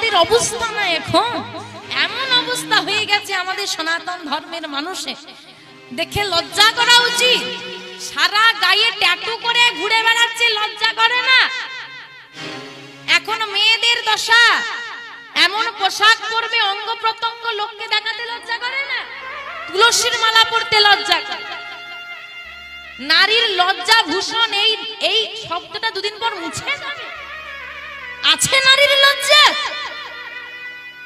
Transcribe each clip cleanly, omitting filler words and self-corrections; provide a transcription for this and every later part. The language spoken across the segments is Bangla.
আমাদের অবস্থা না এখন এমন অবস্থা হয়ে গেছে আমাদের সনাতন ধর্মের মানুষের, দেখে লজ্জা করা উচিত। সারা গায়ে ট্যাটু করে ঘুরে বেড়াচ্ছে, লজ্জা করে না? এখন মেয়েদের দশা, এমন পোশাক পরবে অঙ্গ প্রত্যঙ্গ লোককে দেখাতে লজ্জা করে না? তুলসীর মালা পরতে লজ্জা করে। নারীর লজ্জা ভূষণ এই শব্দটা দুদিন পর মুছে যাবে। আছে নারীর লজ্জা?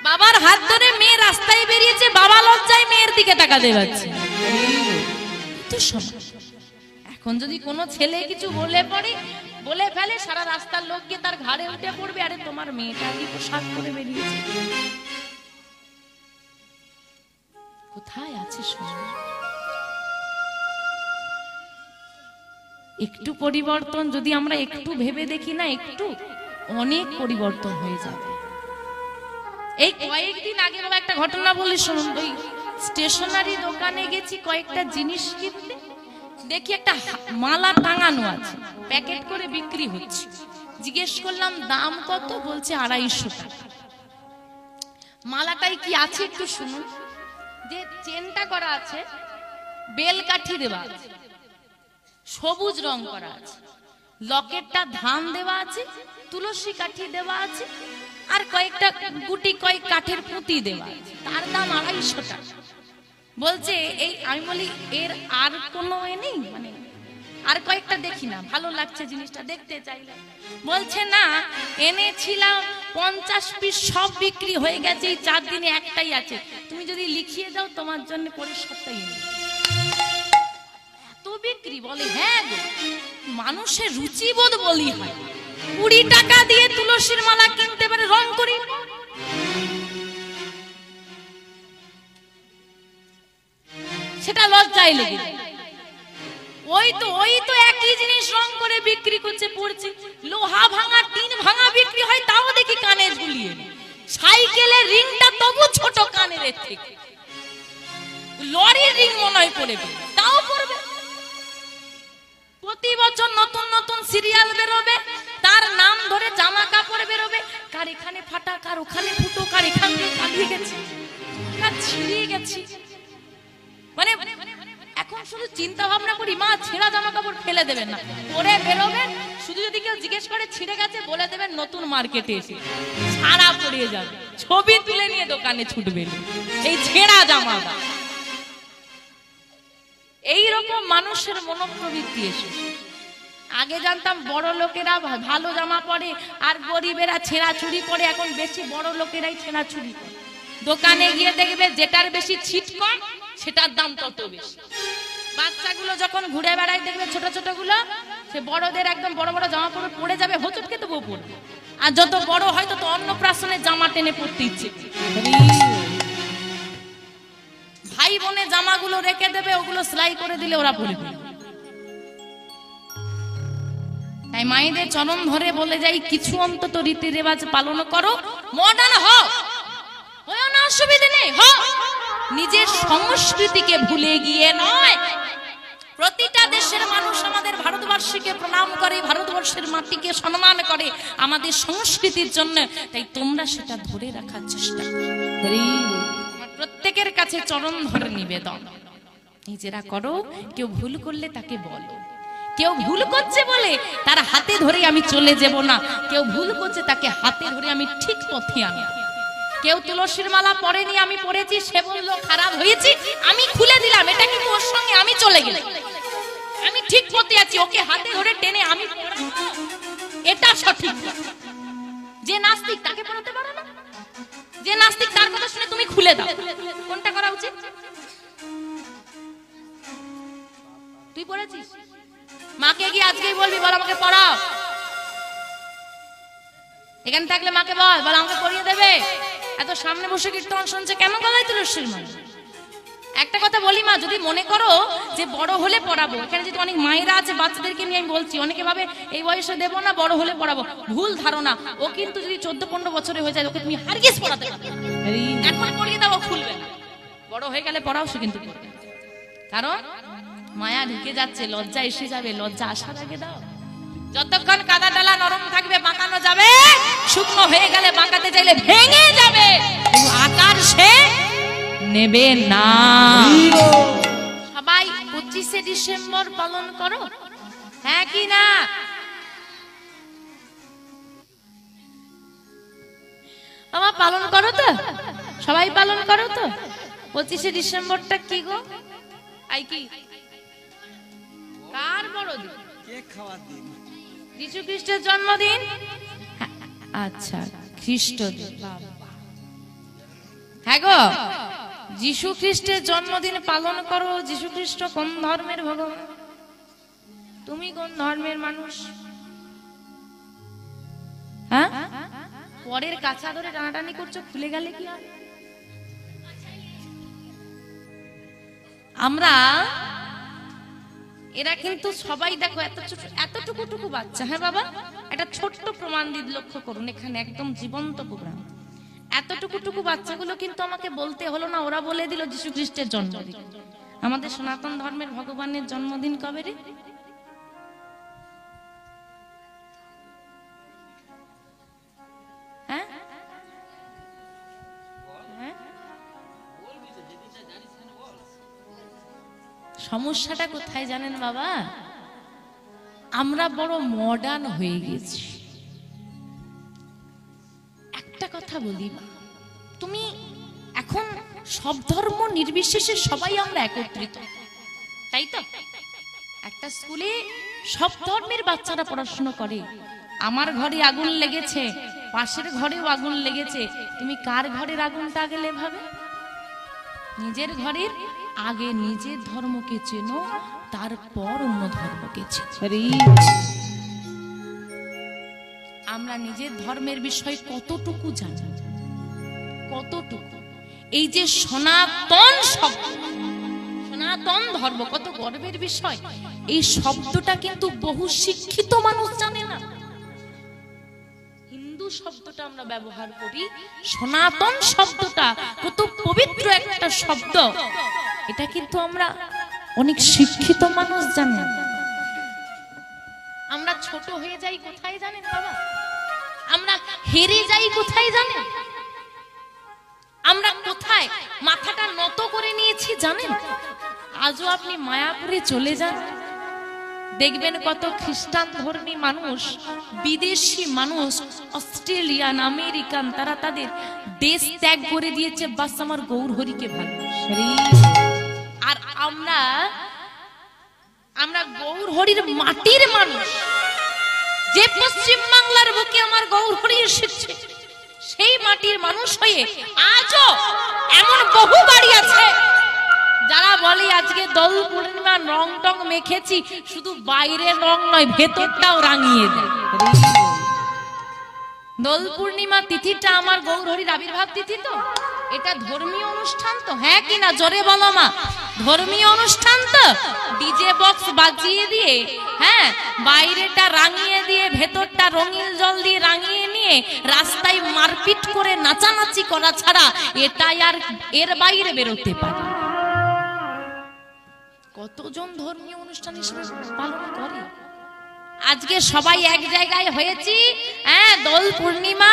বাবার হাত ধরে মেয়ে রাস্তায় বেরিয়েছে, বাবা লজ্জায় মেয়ের দিকে তাকাতে পারছে। এখন যদি কোনো ছেলে কিছু বলে ফেলে, সারা রাস্তার লোককে তার ঘাড়ে উঠে পড়বে, আরে তোমার মেয়েটা কি পোশাক পরে বেরিয়েছে। কোথায় আছে শোনো? একটু পরিবর্তন যদি আমরা একটু ভেবে দেখি না, একটু অনেক পরিবর্তন হয়ে যাবে। এই কয়েকদিন আগে বাবা একটা ঘটনা বলি শুনুন। ওই স্টেশনারি দোকানে গেছি কয়েকটা জিনিস কিনতে, দেখি একটা মালা টাঙানো আছে, প্যাকেট করে বিক্রি হচ্ছে। জিজ্ঞেস করলাম দাম কত, বলছে 250 টাকা। মালাটাই কি আছে একটু শুনুন। যে চেনটা করা আছে, বেলকাঠি দেওয়া আছে, সবুজ রং করা আছে, লকেটটা ধান দেওয়া আছে, তুলসী কাঠি দেওয়া আছে, আর কয়েকটা গুটি কয়েক কাঠের পুঁতি দেওয়া আছে। তার দাম 250 টাকা। বলছে এই, আমি বলি এর আর কোনো নেই, মানে আর কয়েকটা দেখি না, ভালো লাগছে জিনিসটা, দেখতে চাইলে। বলছে না, এনেছিলাম 50 পিস, সব বিক্রি হয়ে গেছে, এই 4 দিনে একটাই আছে, তুমি যদি লিখিয়ে দাও তোমার জন্য পরের সপ্তাহে এনে এত বিক্রি। বলে হ্যাঁ গো, মানুষের রুচিবোধ বলি হয়। 20 টাকা দিয়ে তুলসীর মালা কিনতে পারে, রং করি সেটা লজ্জায় লেগে। ওই তো একই জিনিস রং করে বিক্রি করছে, পড়ছে। লোহা ভাঙা, টিন ভাঙা বিক্রি হয়, তাও দেখি কানে ঝুলিয়ে। সাইকেলের রিংটা তবু ছোট কানের থেকে, লরির রিং মনে হয় পড়বে, তাও পড়বে। প্রতি বছর নতুন নতুন সিরিয়াল বেরোবে, তার নাম ধরে জামা কাপড় বেরোবে, কার এখানে ফাটা, কার ওখানে ফুটো, কার এখান দিয়ে কালিয়ে গেছে, কার ছিঁড়িয়ে গেছে। মানে এখন শুধু চিন্তা ভাবনা করি, মা ছেঁড়া জামা কাপড় ফেলে দেবেন না, পরে বেরোবেন। শুধু যদি কেউ জিজ্ঞেস করে ছিঁড়ে গেছে, বলে দেবেন নতুন মার্কেটে এসে ছাড়া পড়িয়ে যাবে, ছবি তুলে নিয়ে দোকানে ছুটবেন এই ছেঁড়া জামা। এইরকম মানুষের মনোপ্রবৃত্তি এসেছে। আগে জানতাম বড় লোকেরা ভালো জামা পরে আর গরিবেরা ছেঁড়া চুরি পরে, এখন বেশি বড় লোকেরাই ছেঁড়া চুরি পরে। দোকানে গিয়ে দেখবে যেটার বেশি ছিট কম, সেটার দাম তত বেশি। বাচ্চাগুলো যখন ঘুরে বেড়ায় দেখবে ছোট ছোট গুলো, সে বড়দের একদম বড় বড় জামা পরে যাবে, হোঁচটকে তো বউ পড়বে। আর যত বড় হয় তত অন্নপ্রাশনের জামা টেনে পড়তে ইচ্ছে। ভাই বোনের জামাগুলো রেখে দেবে, ওগুলো সেলাই করে দিলে ওরা পরবে। তাই মায়েদের চরণ ধরে বলে যাই, কিছু অন্তত রীতি রেওয়াজ পালন করো, মডার্ন হও, না অসুবিধা নেই, নিজের সংস্কৃতিকে ভুলে গিয়ে নয়। প্রতিটা দেশের মানুষ আমাদের ভারতবর্ষকে প্রণাম করে, ভারতবর্ষের মাটিকে সম্মান করে আমাদের সংস্কৃতির জন্য। তাই তোমরা সেটা ধরে রাখার চেষ্টা করো। প্রত্যেকের কাছে চরণ ধরে নিবেদন, নিজেরা করো। কেউ ভুল করলে তাকে বলো, কেউ ভুল করছে বলে তার হাতে ধরে আমি চলে যাব না, কেউ ভুল করছে তাকে হাতে ধরে আমি ঠিক পথে আনি। কেউ তুলসীর মালা পরেনি, আমি পরেছি, সে বললো খারাপ হয়েছে, আমি খুলে দিলাম, এটা কিন্তু ওর সঙ্গে আমি চলে গেলাম, আমি ঠিক পথে আছি, ওকে হাতে ধরে টেনে আমি এটা সঠিক। যে নাস্তিক তাকে পড়াতে পারো না, যে নাস্তিক তার কথা শুনে তুমি খুলে দাও, কোনটা করা উচিত? তুই পড়েছিস, মাকে গিয়ে আজকেই বলবি, বল আমাকে পড়াও। এখানে থাকলে মাকে বল আমাকে পড়িয়ে দেবে। এত সামনে বসে কীর্তন শুনছে, কেন গলায় তুলসীর মালা? একটা কথা বলি মা, যদি মনে করো যে বড় হলে পড়াবো, এখানে যদি অনেক মায়েরা আছে বাচ্চাদেরকে নিয়ে আমি বলছি, অনেকে ভাবে এই বয়সে দেবো না, বড় হলে পড়াবো, ভুল ধারণা। ও কিন্তু যদি 14-15 বছরে হয়ে যায়, ওকে তুমি হারগিজ পড়াতে পারবে, এখন পড়িয়ে দাও, খুলবে না। বড় হয়ে গেলে পড়াও, সে কিন্তু পড়বে, কারণ মায়া ঢুকে যাচ্ছে, লজ্জা এসে যাবে, লজ্জা আসার আগে দাও। যতক্ষণ কাদা ডালা নরম থাকবে বাঁকানো যাবে, শুকনো হয়ে গেলে বাঁকাতে চাইলে ভেঙে যাবে, আকার সে নেবে না। সবাই 25শে ডিসেম্বর পালন করো, হ্যাঁ কি না? বাবা পালন করো তো, সবাই পালন করো তো। 25শে ডিসেম্বরটা কি গো? আই কি কার বড়দিন? কেক খাওয়ার দিন, যীশু খ্রিস্টের জন্মদিন। আচ্ছা, খ্রিস্ট দিন। হ্যাঁ গো, যীশু খ্রিস্টের জন্মদিন পালন করো। যীশু খ্রিস্ট কোন ধর্মের ভগবান? তুমি কোন ধর্মের মানুষ? হ্যাঁ, পরের কাছা ধরে টানাটানি করছো, খুলে গেলে কি হবে? আমরা এরা কিন্তু সবাই দেখো এতটুকু বাচ্চা। হ্যাঁ বাবা, একটা ছোট্ট প্রমাণ দিন, লক্ষ্য করুন, এখানে একদম জীবন্ত প্রোগ্রাম। এতটুকু বাচ্চাগুলো কিন্তু আমাকে বলতে হলো না, ওরা বলে দিল যীশু খ্রিস্টের জন্মদিন। আমাদের সনাতন ধর্মের ভগবানের জন্মদিন কবে রে? হ্যাঁ, সমস্যাটা কোথায় জানেন বাবা? আমরা বড় মডার্ন হয়ে গেছি। একটা কথা বলি, তুমি এখন সব ধর্ম নির্বিশেষে সবাই আমরা একত্রিত, তাই তো? একটা স্কুলে সব ধর্মের বাচ্চারা পড়াশোনা করে। আমার ঘরে আগুন লেগেছে, পাশের ঘরেও আগুন লেগেছে, তুমি কার ঘরের আগুনটা আগে নেভাবে? নিজের ঘরের আগে নিজের ধর্মকে চেনো, তারপর অন্য ধর্মকে চেনো। আমরা নিজের ধর্মের বিষয় কতটুকু জানি, কতটুকু? এই যে সনাতন শব্দ, সনাতন ধর্ম কত গর্বের বিষয়। এই শব্দটা কিন্তু বহু শিক্ষিত মানুষ জানে না। হিন্দু শব্দটা আমরা ব্যবহার করি, সনাতন শব্দটা কত পবিত্র একটা শব্দ, এটা কিন্তু আমরা অনেক শিক্ষিত মানুষ জানে। আমরা ছোট হয়ে যাই কোথায় জানেন বাবা? আমরা হেরে যাই কোথায় জানেন? আমরা কোথায় মাথাটা নত করে নিয়েছি জানেন? আজও আপনি মায়াপুরে চলে যান, দেখবেন কত খ্রিস্টান ধর্মী মানুষ, বিদেশি মানুষ, অস্ট্রেলিয়ান, আমেরিকান, তারা তাদের দেশ ত্যাগ করে দিয়েছে, বাস আমার গৌর হরিকে ভালোবাসে। আর আমরা গৌর হরির মাটির মানুষ। যে পশ্চিম বাংলার বুকে আমার গৌর হরি এসেছে, সেই মাটির মানুষ হয়ে আজও এমন বহু বাড়ি আছে যারা বলে আজকে দোল পূর্ণিমা রং টং মেখেছি, শুধু বাইরের রং নয় ভেতরটাও রাঙিয়ে দেয়। দোল পূর্ণিমা তিথিটা আমার গৌর হরির আবির্ভাব তিথি, তো এটা ধর্মীয় অনুষ্ঠান তো, হ্যাঁ কিনা? জোরে বলো মা, ধর্মীয় অনুষ্ঠান তো। ডিজে বক্স বাজিয়ে দিয়ে, হ্যাঁ, বাইরেটা রাঙিয়ে দিয়ে ভেতরটা রঙিন জল দিয়ে রাঙিয়ে নিয়ে রাস্তায় মারপিট করে নাচানাচি করা ছাড়া এটাই আর এর বাইরে বেরোতে পারে? কতজন ধর্মীয় অনুষ্ঠান হিসেবে পালন করে? আজকে সবাই এক জায়গায় হয়েছি, হ্যাঁ, দোল পূর্ণিমা,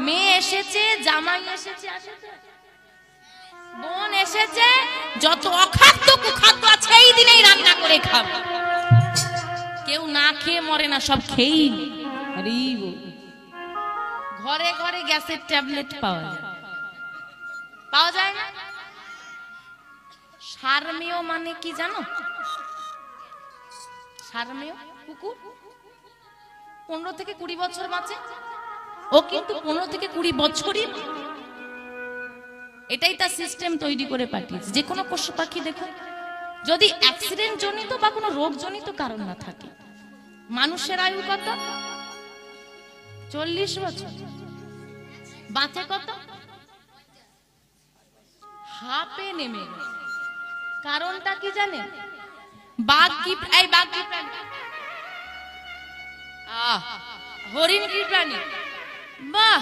মেয়ে এসেছে, জামাই এসেছে, বোন এসেছে, যত অখাদ্য কুখাদ্য আছে এই দিনেই রান্না করে খাবে। কেউ না খেয়ে মরে না, সব খেয়েই। ঘরে ঘরে গ্যাসের ট্যাবলেট পাওয়া যায় না? সারমেয় মানে কি জানো? সারমেয় কুকুর 15 থেকে 20 বছর বাঁচে, ও কিন্তু 15 থেকে 20 বছরই, এটাই তার সিস্টেম তৈরি করে পাঠিয়েছে। যে কোনো পশু পাখি দেখো, যদি অ্যাক্সিডেন্ট জনিত বা কোনো রোগ জনিত কারণ না থাকে, মানুষের আয়ু কত? 40 বছর। বাঁচে কত? হাফে নেমে। কারণটা কি জানেন? বাঘ কি প্রাণী? হরিণ কি প্রাণী? বাহ,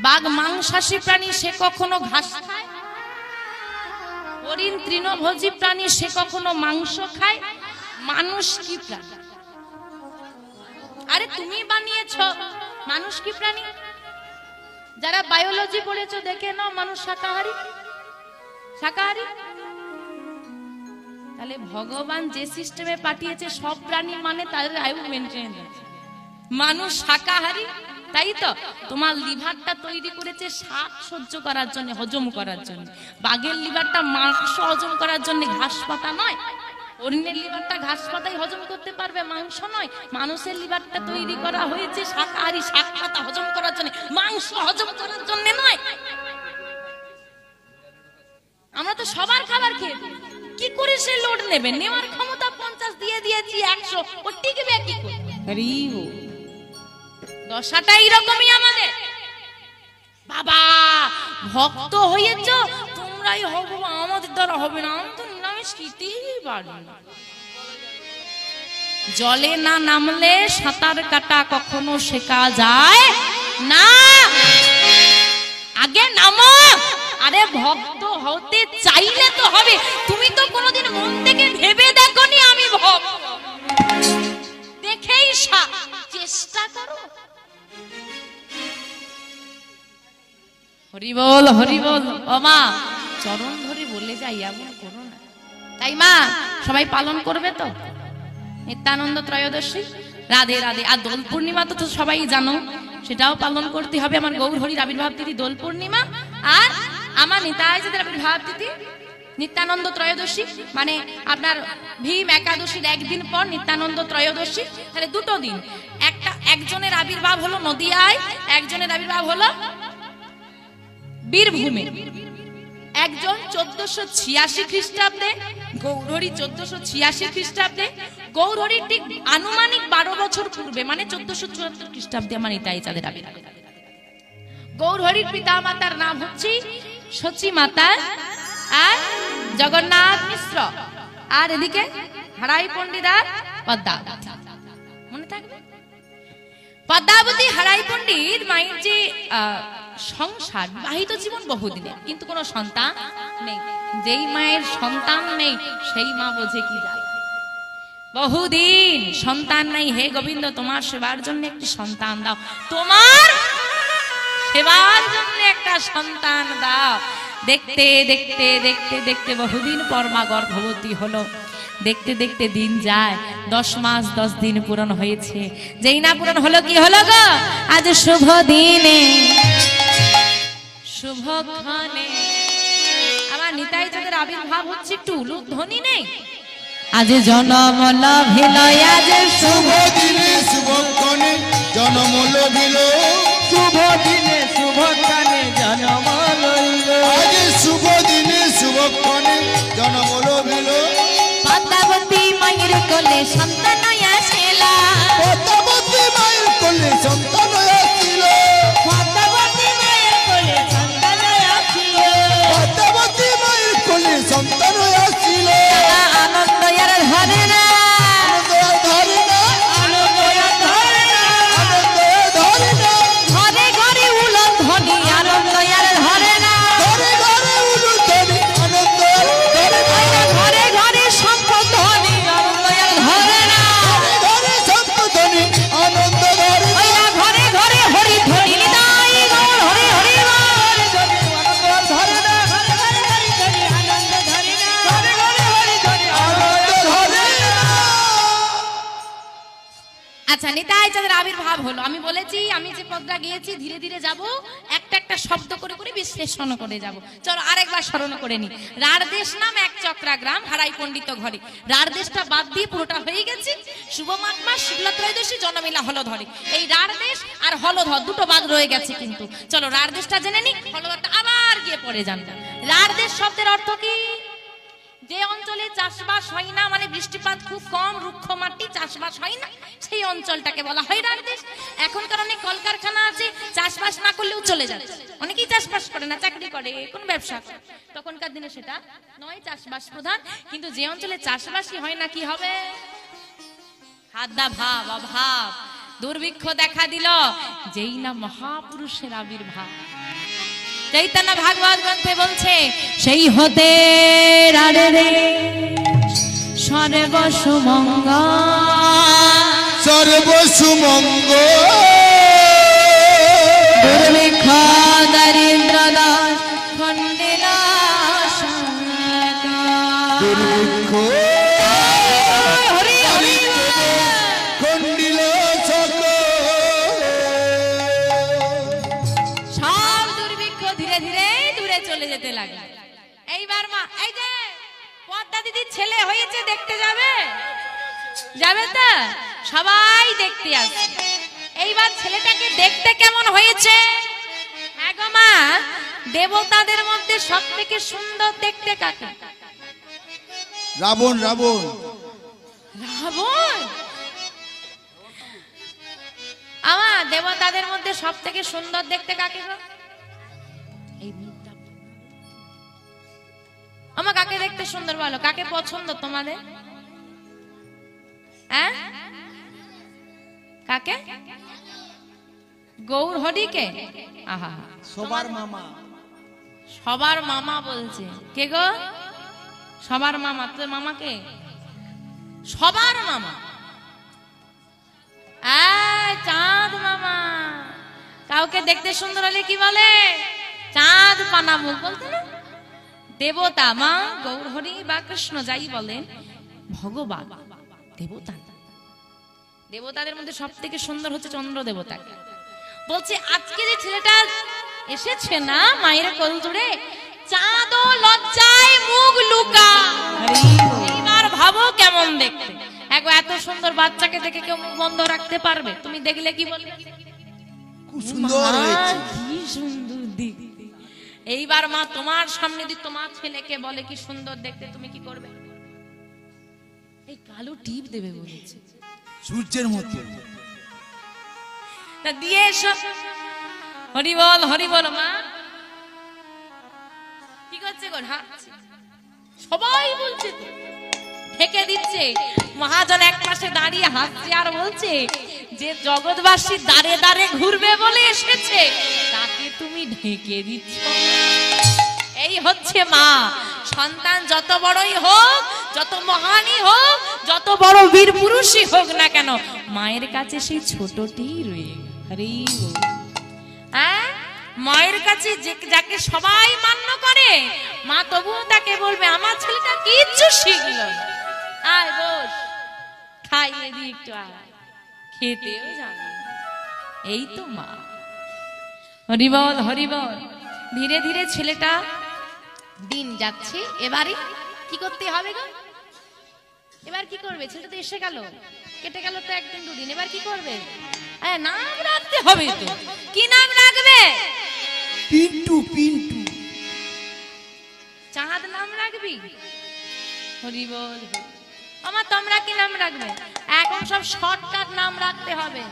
বাঘ মাংসাশী প্রাণী, সে কখনো ঘাস খায়। হরিণ তৃণভোজী প্রাণী, সে কখনো মাংস খায়। মানুষ কি প্রাণী? আরে তুমি বানিয়েছো, মানুষ কি প্রাণী? যারা বায়োলজি পড়েছো দেখে নাও, মানুষ শাকাহারী। শাকাহারী তাহলে ভগবান যে সিস্টেমে পাঠিয়েছে সব প্রাণী মানে তাদের আয়ু মেনটেন আছে। মানুষ শাকাহারী, তাই তো? তোমার লিভারটা তৈরি করেছে শাক সহ্য করার জন্য, হজম করার জন্য। বাঘের লিভারটা মাংস হজম করার জন্য, ঘাস পাতা নয়। হরিণের লিভারটা ঘাস পাতাই হজম করতে পারবে, মাংস নয়। মানুষের লিভারটা তৈরি করা হয়েছে শাকাহারী, শাক পাতা হজম করার জন্য, মাংস হজম করার জন্য নয়। আমরা তো সবার খাবার খেয়ে কি করে সে লোড নেবে? নেওয়ার ক্ষমতা 50 দিয়ে দিয়েছি 100, ও টিকবে কি করে? দশাটা এইরকমই আমাদের। বাবা ভক্ত হয়েছ তোমরাই হবে, আমাদের দ্বারা হবে না। আমি তো নিরামিষ খেতেই পারি না। জলে না নামলে সাঁতার কাটা কখনো শেখা যায় না, আগে নামো। আরে ভক্ত হতে চাইলে তো হবে। তুমি তো কোনোদিন মন থেকে ভেবে দেখোনি আমি ভক্ত, দেখেই চেষ্টা করো। হরি বল, হরি বল। ও মা, চরণ ধরে বলে যাই, এমন করো না। তাই মা, সবাই পালন করবে তো নিত্যানন্দ ত্রয়োদশী? রাধে রাধে। আর দোল পূর্ণিমা তো সবাই জানো, সেটাও পালন করতে হবে। আমার গৌর হরির আবির্ভাব তিথি দোল পূর্ণিমা, আর আমার নিতাই চাঁদের আবির্ভাব তিথি নিত্যানন্দ ত্রয়োদশী। মানে আপনার ভীম একাদশীর একদিন পর নিত্যানন্দ ত্রয়োদশী, তাহলে দুটো দিন। একজনের আবির্ভাব হলো নদিয়ায়, একজনের আবির্ভাব হলো বীরভূমে। একজন 1486 খ্রিস্টাব্দে, গৌরহরি 1486 খ্রিস্টাব্দে। গৌরহরির ঠিক আনুমানিক 12 বছর পূর্বে, মানে 1474 খ্রিস্টাব্দে আমার নিতাই চাঁদের আবির্ভাব। গৌরহরির পিতা মাতার নাম হচ্ছে সচী মাতা আর জগন্নাথ মিশ্র, আর এদিকে হারাই পণ্ডিত আর পদ্মাবতী। মনে থাকবে পদ্মাবতী হারাই পণ্ডিত মায়ের যে সংসার, বিবাহিত জীবন বহুদিনের, কিন্তু কোনো সন্তান নেই। যেই মায়ের সন্তান নেই সেই মা বোঝে কি যায়। বহুদিন সন্তান নেই, হে গোবিন্দ তোমার সেবার জন্য একটি সন্তান দাও, তোমার সেবার জন্য একটা সন্তান দাও। দেখতে দেখতে দেখতে দেখতে বহুদিন পর মা গর্ভবতী হলো। দেখতে দেখতে দিন যায়, 10 মাস 10 দিন পূরণ হয়েছে। যেই না পূরণ হলো, কি হলো গো? আজ শুভ দিনে শুভক্ষণে আমার নিতাই চাঁদের আবির্ভাব হচ্ছে, একটু উলুধ্বনি নেই? আজ জনম লভিল, আজ শুভ দিনে শুভক্ষণে জনম লভিল, শুভ দিনে শুভক্ষণে জনম লইল, আজ শুভ দিনে শুভক্ষণে জনম লভিল। পদ্মাবতী মায়ের কোলে সন্তান আসিল, পদ্মাবতী মায়ের কোলে সন্তান আসিল, পদ্মাবতী মায়ের কোলে সন্তান আসিল, পদ্মাবতী মায়ের কোলে সন্তান আসিল। আনন্দ আর ধরে না, আনন্দ আর ধরে না, আনন্দ আর ধরে না, আনন্দ আর ধরে না। ঘরে ঘরে উলুধ্বনি, আনন্দ আর ধরে না, ঘরে ঘরে উলুধ্বনি, আনন্দ আর ধরে না। ঘরে ঘরে শঙ্খধ্বনি, আনন্দ আর ধরে না, ঘরে ঘরে শঙ্খধ্বনি, আনন্দ ধরে না। ঘরে ঘরে হরি ধ্বনি, নিতাই গৌর হরি হরি বল, আনন্দ আর ধরে না, ঘরে ঘরে হরি ধ্বনি, আনন্দ ধরে না, ঘরে ঘরে হরি ধ্বনি, আনন্দ ধরে না। আচ্ছা, নিতাই চাঁদের আবির্ভাব হলো। আমি বলেছি আমি যে পদটা গিয়েছি ধীরে ধীরে যাব, একটা একটা শব্দ করে করে বিশ্লেষণ করে যাব। চলো আরেকবার স্মরণ করে নি। রাঢ়দেশ নাম এক চক্রা গ্রাম, হারাই পণ্ডিত ঘরে। রাঢ়দেশটা বাদ দিয়ে পুরোটা হয়ে গেছে। শুভ মাঘ মাস শুক্লা ত্রয়োদশী জন্মিলা হলধরে। এই রাঢ়দেশ আর হলধর দুটো বাদ রয়ে গেছে, কিন্তু চলো রাঢ়দেশটা জেনে নি, হলধরটা আবার গিয়ে পড়ে জানবো। রাঢ়দেশ শব্দের অর্থ কি? যে অঞ্চলে চাষবাস হয় না, মানে বৃষ্টিপাত খুব কম, রুক্ষ মাটি, চাষবাস হয় না, সেই অঞ্চলটাকে বলা হয় রাঢ়দেশ। এখনকার অনেক কলকারখানা আছে, চাষবাস না করলেও চলে যাচ্ছে। অনেকেই চাষবাস করে না, চাকরি করে, কোন ব্যবসা করে। তখনকার দিনে সেটা নয়, চাষবাস প্রধান। কিন্তু যে অঞ্চলে চাষবাসই হয় না, কি হবে? খাদ্যা ভাব, অভাব, দুর্ভিক্ষ দেখা দিল। যেই না মহাপুরুষের আবির্ভাব, চৈতন্য ভাগবত গ্রন্থে বলছে, সেই হতে রাঢ়দেশ সর্বসুমঙ্গল। সর্বসুমঙ্গল দুর্ভিক্ষ দরিদ্র দাস খণ্ডিল দুর্ভিক্ষ খণ্ডিল সব দুর্ভিক্ষ ধীরে ধীরে দূরে চলে যেতে লাগলো। এইবার মা এই যে পদ্মা দিদির ছেলে হয়েছে দেখতে যাবে, যাবে তো? সবাই দেখতে আসবে। এইবার ছেলেটাকে দেখতে কেমন হয়েছে? হ্যাঁ গো মা, দেবতাদের মধ্যে সব থেকে সুন্দর দেখতে কাকে? রাবণ। রাবণ রাবণ? আমার দেবতাদের মধ্যে সব থেকে সুন্দর দেখতে কাকে গো? এই মুখটা। আমার কাকে দেখতে সুন্দর বলো, কাকে পছন্দ তোমাদের? হ্যাঁ কাকে? গৌর হরিকে? আহা, সবার মামা। সবার মামা বলছে কে গো? সবার মামা। তো মামাকে সবার মামা চাঁদ মামা। কাউকে দেখতে সুন্দর হলে কি বলে? চাঁদ পানা মুখ বলতে না? দেবতা মা গৌর হরি বা কৃষ্ণ যাই বলেন, ভগবান দেবতা। দেবতাদের মধ্যে সব থেকে সুন্দর হচ্ছে চন্দ্র দেবতা। বলছে আজকে যে ছেলেটা এসেছে না মায়ের কোল জুড়ে, চাঁদ লজ্জায় মুখ লুকা। এইবার ভাবো কেমন দেখতে। এত সুন্দর বাচ্চাকে দেখে কেউ মুখ বন্ধ রাখতে পারবে? তুমি দেখলে কি বলবে? খুব সুন্দর হয়েছে, কি সুন্দর দেখতে। এইবার মা তোমার সামনে যদি তোমার ছেলেকে বলে কি সুন্দর দেখতে, তুমি কি করবে? এই কালো টিপ দেবে বলেছে, সূর্যের মতো। তা দিয়ে এসো। হরি বল হরি বল। মা কি করছে গো? সবাই বলছে ঢেকে দিচ্ছে। মহাজন এক পাশে দাঁড়িয়ে হাসছে আর বলছে যে জগৎবাসী দাঁড়ে দাঁড়ে ঘুরবে বলে এসেছে, তাকে তুমি ঢেকে দিচ্ছ। এই হচ্ছে মা। সন্তান যত বড়ই হোক, যত মহানই হোক, যত বড় বীর পুরুষই হোক না কেন, মায়ের কাছে সেই ছোটটি রয়ে গেল। হ্যাঁ, মায়ের কাছে যাকে সবাই মান্য করে, মা তবুও তাকে বলবে আমার ছেলেটা কিচ্ছু শিখলো না, আয় বস খাইয়ে দি একটু, আয় খেতেও জানে না। এই তো মা। হরিবল হরিবল। ধীরে ধীরে ছেলেটা দিন যাচ্ছে। এবারে কি করতে হবে গো? এবার কি করবে? ছেলেটা তো এসে গেল, কেটে গেল তো একদিন দুদিন। এবার কি করবে? নাম রাখতে হবে তো। কি নাম রাখবে? পিন্টু। পিন্টু। চাঁদ নাম রাখবি? হরিবল। আমার তোমরা কি নাম রাখবে? এখন সব শর্টকাট নাম রাখতে হবে।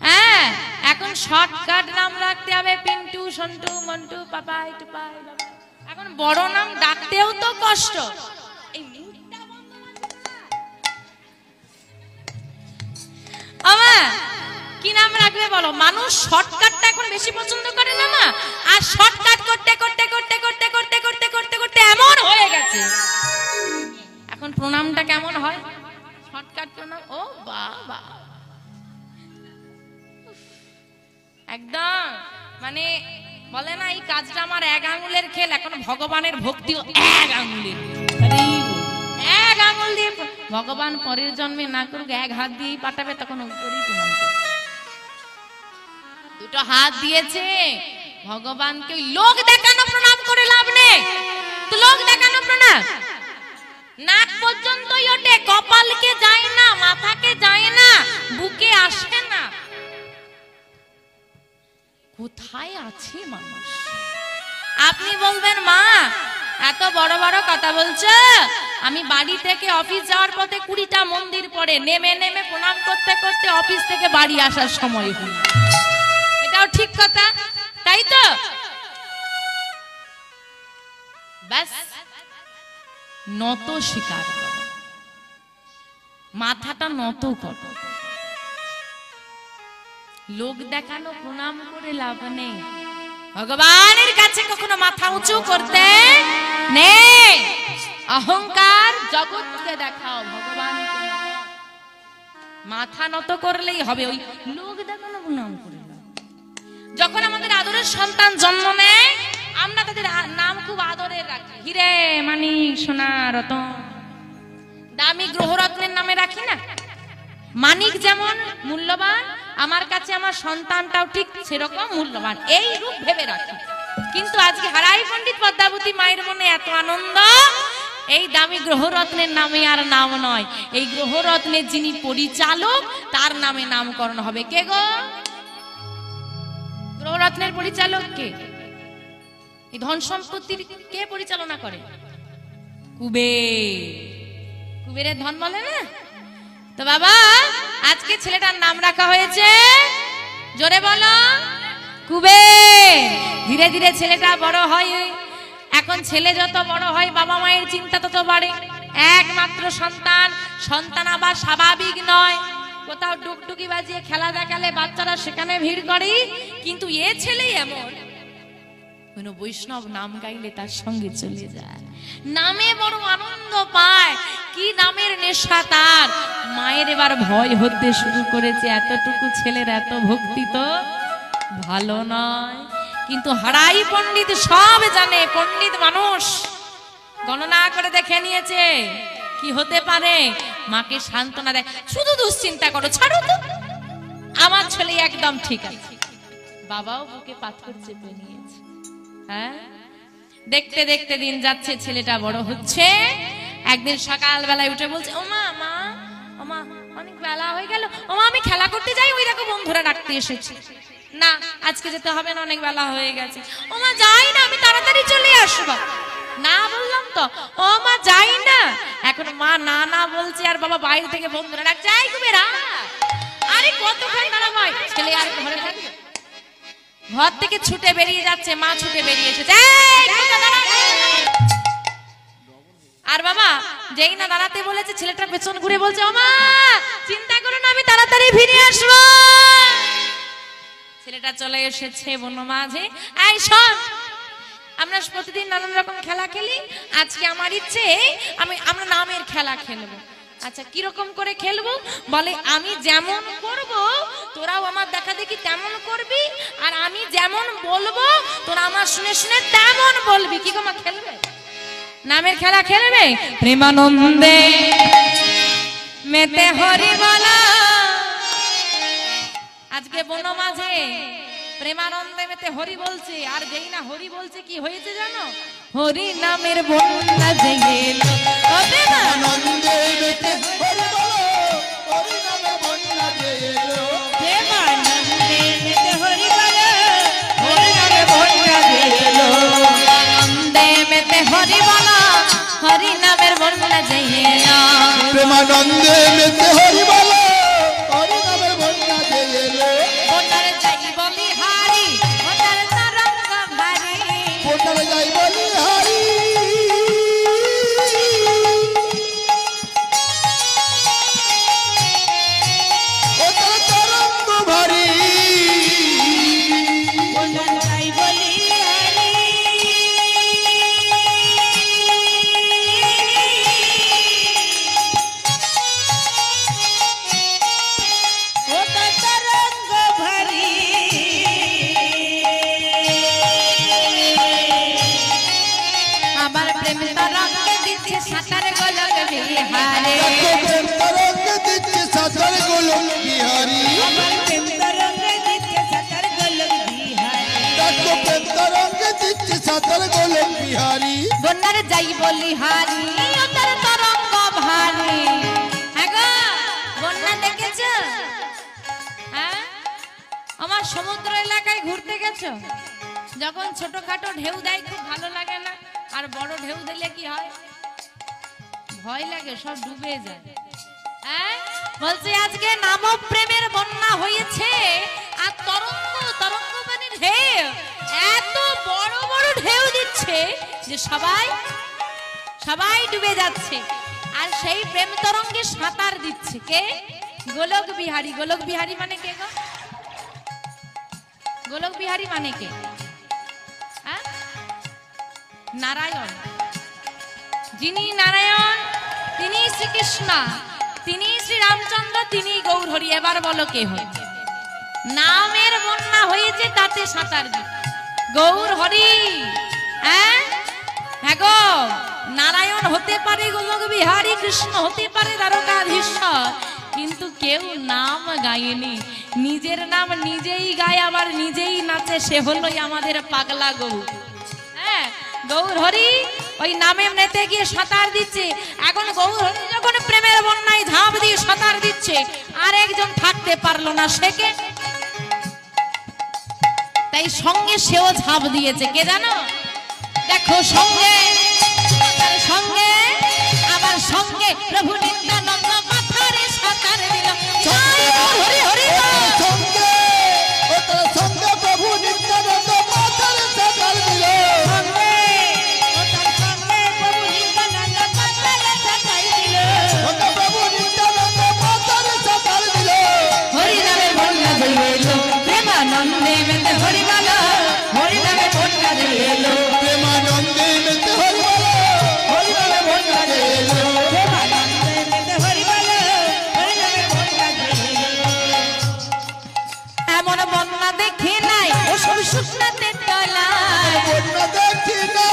হ্যাঁ, এখন শর্টকাট নাম রাখতে হবে। পিন্টু, সন্টু, মন্টু, পাপাই, টুপাই। এখন বড় নাম ডাকতেও তো কষ্ট। এই মুখটা বন্ধ আমা কি নাম রাখবে বলো? মানুষ শর্টকাটটা এখন বেশি পছন্দ করে না মা? আর শর্টকাট করতে করতে করতে করতে করতে করতে করতে করতে এমন হয়ে গেছে এখন প্রণামটা কেমন হয়? শর্টকাট প্রণাম। ও বাবা, একদম মানে বলে না এই কাজটা আমার এক আঙুলের খেল। এখন ভগবানের ভক্তিও এক আঙুলের, এক আঙুল দিয়ে ভগবান পরের জন্মে না করুক এক হাত দিয়েই পাঠাবে, তখন উপরেই প্রণাম করবে। দুটো হাত দিয়েছে ভগবানকে, লোক দেখানো প্রণাম করে লাভ নেই। তো লোক দেখানো প্রণাম নাক পর্যন্তই ওঠে, কপালকে যায় না, মাথাকে যায় না, বুকে আসে না। কোথায় আছে মানুষ? আপনি বলবেন মা এত বড় বড় কথা বলছো, আমি বাড়ি থেকে অফিস যাওয়ার পথে 20টা মন্দির পড়ে নেমে নেমে প্রণাম করতে করতে অফিস থেকে বাড়ি আসার সময় হলো। এটাও ঠিক কথা, তাই তো? ব্যাস নত স্বীকার করো, মাথাটা নত করো। লোক দেখানো প্রণাম করে লাভ নেই। ভগবানের কাছে কখনো মাথা উঁচু করতে নেই। অহংকার জগৎকে দেখাও, ভগবানকে মাথা নত করলেই হবে, ওই লোক দেখানো নাম করে না। যখন আমাদের আদরের সন্তান জন্ম নেয় আমরা তাদের নাম খুব আদরের রাখি, হিরে মানিক সোনা রতন, দামি গ্রহরত্নের নামে রাখি না। মানিক যেমন মূল্যবান, আমার কাছে আমার সন্তানটাও ঠিক সেরকম মূল্যবান, এই রূপ ভেবে রাখি। কিন্তু আজকে হারাই পণ্ডিত পদ্মাবতী মায়ের মনে এত আনন্দ, এই দামি গ্রহরত্নের নামে আর নাম নয়, এই গ্রহরত্নের যিনি পরিচালক তার নামে নামকরণ হবে। কে গো? গ্রহরত্নের পরিচালক কে? এই ধন সম্পত্তির কে পরিচালনা করে? কুবের। কুবেরের ধন বলে না? তো বাবা আজকে ছেলেটার নাম রাখা হয়েছে, জোরে বলো, কুবের। ধীরে ধীরে ছেলেটা বড় হয়, এখন ছেলে যত বড় হয় বাবা মায়ের চিন্তা তত বাড়ে। একমাত্র সন্তান, সন্তান আবার স্বাভাবিক নয়, কোথাও ডুকডুকি বাজিয়ে খেলা দেখালে বাচ্চারা সেখানে ভিড় করে, কিন্তু এ ছেলে এমন কোন বৈষ্ণব নাম গাইলে তার সঙ্গে চলে যায়, নামে বড় আনন্দ পায়। কি নামের নেশা তার! মায়ের এবার ভয় হতে শুরু করেছে, এতটুকু ছেলের এত ভক্তি তো ভালো নয়। কিন্তু হারাই পণ্ডিত সব জানে, পণ্ডিত মানুষ গণনা করে দেখে নিয়েছে কি হতে পারে। মাকে সান্ত্বনা দেয়, শুধু দুশ্চিন্তা করো, ছাড়ো তো, আমার ছেলে একদম ঠিক আছে। বাবাও বুকে পাথর চেপে নিয়েছে। হ্যাঁ, দেখতে দেখতে দিন যাচ্ছে, ছেলেটা বড় হচ্ছে। একদিন সকাল বেলায় উঠে বলছে, ও মা, মা, ও মা, অনেক বেলা হয়ে গেল, ও মা আমি খেলা করতে যাই, ওই দেখো বন্ধুরা ডাকতে এসেছে। না আজকে যেতে হবে না, অনেক বেলা হয়ে গেছে। ও মা যাই না, আমি তাড়াতাড়ি চলে আসবো। না বললাম তো, ও মা যাই না। এখন মা না না বলছে আর বাবা বাইরে থেকে বন্ধুরা ডাকছে, আই কুবেরা, আরে কতক্ষণ দাঁড়াবো, ছেলে আর ঘরে থাকবে। ঘর থেকে ছুটে বেরিয়ে যাচ্ছে, মা ছুটে বেরিয়ে এসেছে, আর বাবা যেই না দাঁড়াতে বলেছে ছেলেটা পেছন ঘুরে বলছে, ও মা চিন্তা করো না, আমি তাড়াতাড়ি ফিরে আসবো। ছেলেটা চলে এসেছে বন মাঝে। এই শোন, আমরা প্রতিদিন নানান রকম খেলা খেলি, আজকে আমার ইচ্ছে আমরা নামের খেলা খেলবো। আচ্ছা কিরকম করে খেলবো? বলে আমি যেমন করব তোরাও আমার দেখা দেখি তেমন করবি, আর আমি যেমন বলবো তোরা আমার শুনে শুনে তেমন বলবি। কি গো মা, খেলবে? নামের খেলা খেলবে? প্রেমানন্দে মেতে হরি বলা। আজকে বন মাঝে প্রেমানন্দে মেতে হরি বলছে, আর যেই না হরি বলছে কি হয়েছে জানো? হরি নামের বন্যা জেগে এলো, প্রেমানন্দে মেতে হরি বলো, হরি নামের বন্যা জেগে এলো। প্রেমানন্দে মেতে হরি বলো, হরি নামের বন্যা জেগে এলো। আনন্দে মেতে হরি বলো, হরি নামের বন্যা জেগে এলো। প্রেমানন্দে মেতে হরি বলো, হরি নামের বন্যা জেগে এলো। বন্যারে যাই বলি হারি, বন্যারে তরঙ্গ ভারী, বন্যারে যাই বলি হারি। ও তার তরঙ্গ ভারী, বন্যারে যাই বলি হারি। ও তার তরঙ্গ ভারী। আমার প্রেম তরঙ্গে দিচ্ছে সাঁতার গোলক বিহারে, প্রেম তরঙ্গে দিচ্ছে সাঁতার গোলক বিহারি। আমার প্রেম তরঙ্গে দিচ্ছে সাঁতার গোলক বিহারে। দেখো প্রেম তরঙ্গে দিচ্ছে সাঁতার গোলক বিহারি। বন্যারে যাই বলি হারি, ও তার তরঙ্গ ভারী। হ্যাঁ গো, বন্যা দেখেছো? হ্যাঁ, আমার সমুদ্র এলাকায় ঘুরতে গেছো? যখন ছোটখাটো ঢেউ দেয় খুব ভালো লাগে না, আর বড় ঢেউ দিলে কি হয়? ভয় লাগে, সব ডুবে যায়। হ্যাঁ, বলছে আজকে নাম প্রেমের বন্যা হয়েছে, আর তরঙ্গ তরঙ্গ মানে ঢেউ, এত বড় বড় ঢেউ দিচ্ছে যে সবাই সবাই ডুবে যাচ্ছে। আর সেই প্রেম তরঙ্গে সাঁতার দিচ্ছে কে? গোলক বিহারী। গোলক বিহারী মানে কে গো? গোলক বিহারী মানে কে? হ্যাঁ, নারায়ণ। যিনি নারায়ণ তিনি শ্রীকৃষ্ণ, তিনি শ্রী রামচন্দ্র, তিনি গৌর হরি। এবার বলো কে হয়েছে? নামের বন্যা হয়েছে, তাতে সাঁতার দিন গৌর হরি। হ্যাঁ হ্যাঁ গো, নারায়ণ হতে পারে, গোলক বিহারী, কৃষ্ণ হতে পারে দ্বারকাধীশ্বর, কিন্তু কেউ নাম গায়নি। নিজের নাম নিজেই গায়, আবার নিজেই নাচে, সে হলোই আমাদের পাগলা গৌর। হ্যাঁ, গৌর হরি ওই নামে নেতে গিয়ে সাঁতার দিচ্ছে। এখন গৌর হরি যখন প্রেমের বন্যায় ঝাঁপ দিয়ে সাঁতার দিচ্ছে, আর একজন থাকতে পারলো না, সে কে? তাই সঙ্গে সেও ঝাঁপ দিয়েছে। কে জানো? দেখো, সঙ্গে সঙ্গে আবার সঙ্গে প্রভু নিত্যানন্দ মাথারে সাঁতার দিল। হরি হরি সঙ্গে ও তার সঙ্গে প্রভু নিত্যানন্দ মাথারে সাঁতার দিল। সঙ্গে ও তার সঙ্গে প্রভু নিত্যানন্দ মাথারে সাঁতার দিল। ও তার প্রভু নিত্যানন্দ মাথারে সাঁতার দিল। হরি নামে বন্যা বইয়ে এলো, প্রেমানন্দে মেতে হরি বলো। হরি নামে বন্যা বইয়ে এলো, প্রেমানন্দে মেতে হরি বলো। হরি নামে বন্যা বইয়ে এলো। প্রেমানন্দে মেতে হরি বলো। হরি নামে বন্যা বইয়ে এলো। এমন বন্যা দেখি নাই ওসব শুকনাতে তলায়। বন্যা দেখি না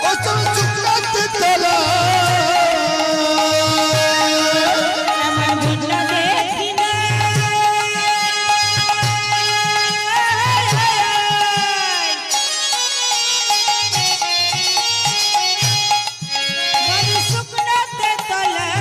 ও সব শুকনাতে তলায়। এমন বন্যা দেখি নাই। বড় শুকনাতে তলায়।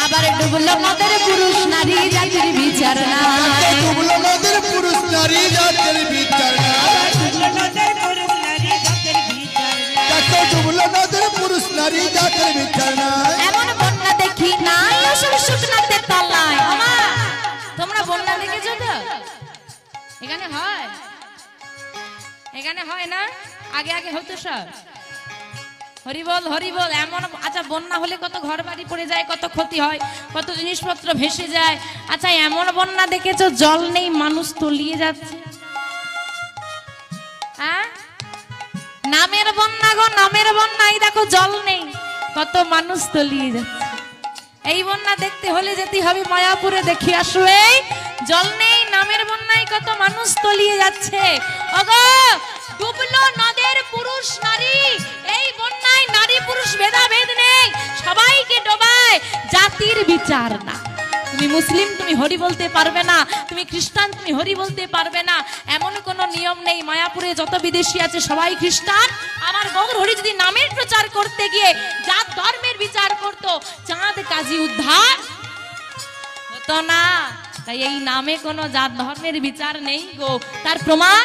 আবার ডুবলো নদের পুরুষ নারী জাতির বিচার নাই। ডুবলো নদের পুরুষ নারী জাতের বিচার নাই। দেখো, ডুবলো নদের পুরুষ নারী জাতের বিচার নাই। এমন বন্যা দেখি নাই ওসব শুকনাতে তলায়। ওমা, তোমরা বন্যা দেখেছো তো? এখানে হয়, এখানে হয় না? আগে আগে হতো সব। হরিবল হরিবল। এমন, আচ্ছা, বন্যা হলে কত ঘর বাড়ি পড়ে যায়, কত ক্ষতি হয়, কত জিনিসপত্র ভেসে যায়। আচ্ছা, এমন বন্যা দেখেছো জল নেই, মানুষ তলিয়ে যাচ্ছে? হ্যাঁ, নামের বন্যা গো, নামের বন্যা। এই দেখো, জল নেই, কত মানুষ তলিয়ে যাচ্ছে। এই বন্যা দেখতে হলে যেতে হবে মায়াপুরে, দেখে আসো। এই জল নেই, নামের বন্যায় কত মানুষ তলিয়ে যাচ্ছে। ওগো, ডুবলো নদের পুরুষ নারী। এই বন্যায় নারী পুরুষ ভেদাভেদ নেই, সবাইকে ডোবায়, জাতির বিচার না। তুমি মুসলিম, তুমি হরি বলতে পারবে না, তুমি খ্রিস্টান, তুমি হরি বলতে পারবে না, এমন কোনো নিয়ম নেই। মায়াপুরে যত বিদেশি আছে সবাই খ্রিস্টান। আমার গৌর হরি যদি নামের প্রচার করতে গিয়ে জাত ধর্মের বিচার করতো, চাঁদ কাজী উদ্ধার হতো না। তাই এই নামে কোনো জাত ধর্মের বিচার নেই গো। তার প্রমাণ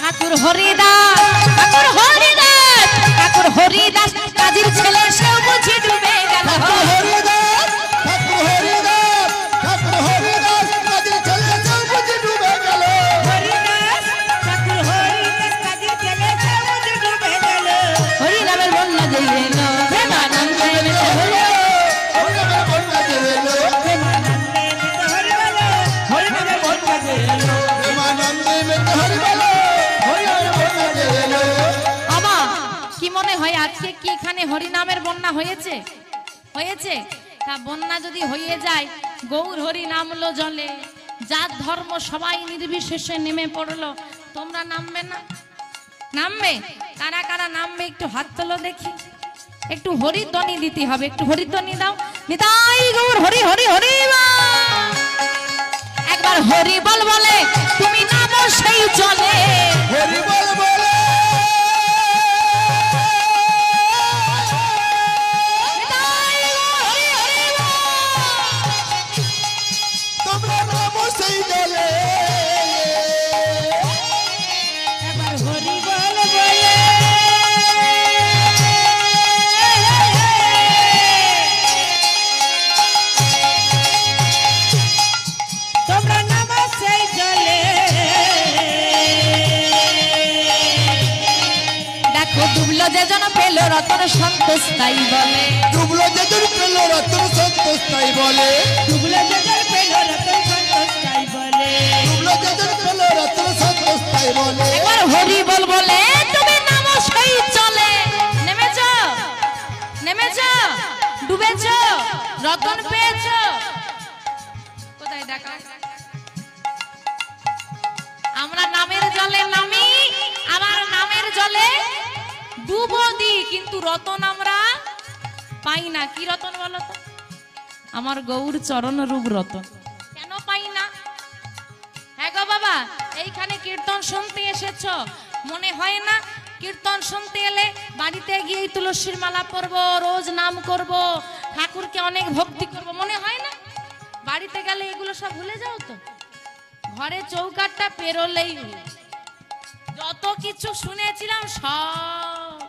ঠাকুর হরিদাস, ঠাকুর হরিদাস, ঠাকুর হরিদাস কাজীর ছেলে, সেও বুঝি ডুবে গেল। ঠাকুর হরিদাস, ঠাকুর হরিদাস, ঠাকুর হরিদাস কাজীর ছেলে, সেও বুঝি ডুবে গেল। হরিদাস, ঠাকুর হরিদাস কাজীর ছেলে, সেও বুঝি ডুবে গেল। হরি নামের বন্যা দিয়ে এলো, প্রেমানন্দে মেতে হলো। হরি নামের বন্যা দিয়ে এলো। প্রেমানন্দে মেতে হরি বলো। হরি নামের বন্যা দিয়ে এলো। প্রেমানন্দে মেতে হরি বলো। হরি নামের বন্যা দিয়ে এলো। বাবা, কি মনে হয় আজকে কি এখানে হরি নামের বন্যা হয়েছে? হয়েছে? তা বন্যা যদি হয়ে যায়, গৌর হরি নামলো জলে, জাত ধর্ম সবাই নির্বিশেষে নেমে পড়লো, তোমরা নামবে না? নামবে? কারা কারা নামবে একটু হাত তোলো দেখি। একটু হরিধ্বনি দিতে হবে, একটু হরিধ্বনি দাও। নিতাই গৌর হরি হরি হরি বল। একবার হরি বল বলে তুমি নামো সেই জলে। হরি বল বলে নিতাই গৌর হরি হরি বল। তোমরা নামো সেই জলে। একবার হরি বল বলে তোমরা নামো সেই জলে। দেখো, ডুবলো যে জন পেল রতন সন্তোষ তাই বলে। ডুবলো যে জন পেল রতন সন্তোষ তাই বলে। ডুবলো যে জন পেল ডুবলো যেদিন পেল রত্ন সন্তোষ তাই বলে একবার হরি বল বলে তুমি নামো সেই চলে নেমেছ নেমেছ ডুবেছ রতন পেয়েছ কোথায় দেখা আমরা নামের জলে নামি আবার নামের জলে ডুবো দি কিন্তু রতন আমরা পাই না কি রতন বলো তো আমার গৌর চরণ রূপ রতন কেন পাই না হ্যাঁ গো বাবা এইখানে কীর্তন শুনতে এসেছো মনে হয় না কীর্তন শুনতে এলে বাড়িতে গিয়ে তুলসীর মালা পরবো রোজ নাম করব ঠাকুরকে অনেক ভক্তি করব মনে হয় না বাড়িতে গেলে এগুলো সব ভুলে যাও তো ঘরে চৌকাটটা পেরোলেই হলো যত কিছু শুনেছিলাম সব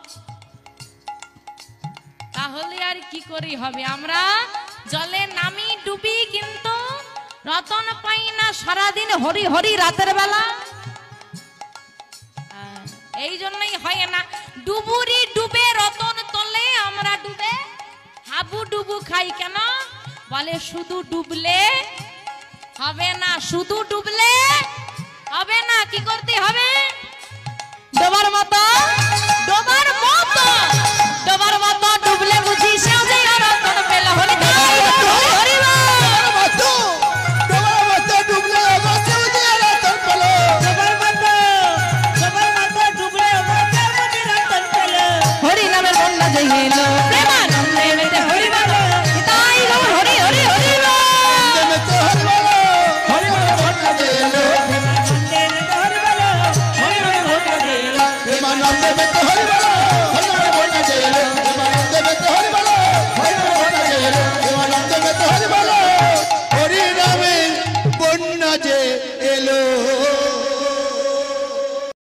তাহলে আর কি করি হবে আমরা জলে নামি ডুবি কিন্তু রতন পাই না সারাদিন হরি হরি রাতের বেলা এই জন্যই হয় না ডুবুরি ডুবে রতন তলে আমরা ডুবে হাবু ডুবু খাই কেন বলে শুধু ডুবলে হবে না শুধু ডুবলে হবে না কি করতে হবে ডোবার মতো ডোবার মতো ডোবার মতো ডুবলে বুঝি সাজে রতন পেল হরি হরি হরি নামের বন্যা জেগেল প্রেমানন্দে মেতে হরি বলো তাই গো হরি হরি হরি প্রেমানন্দে মেতে হরি বলো প্রেমানন্দে মেতে হরি বলো প্রেমানন্দে মেতে হরি বলো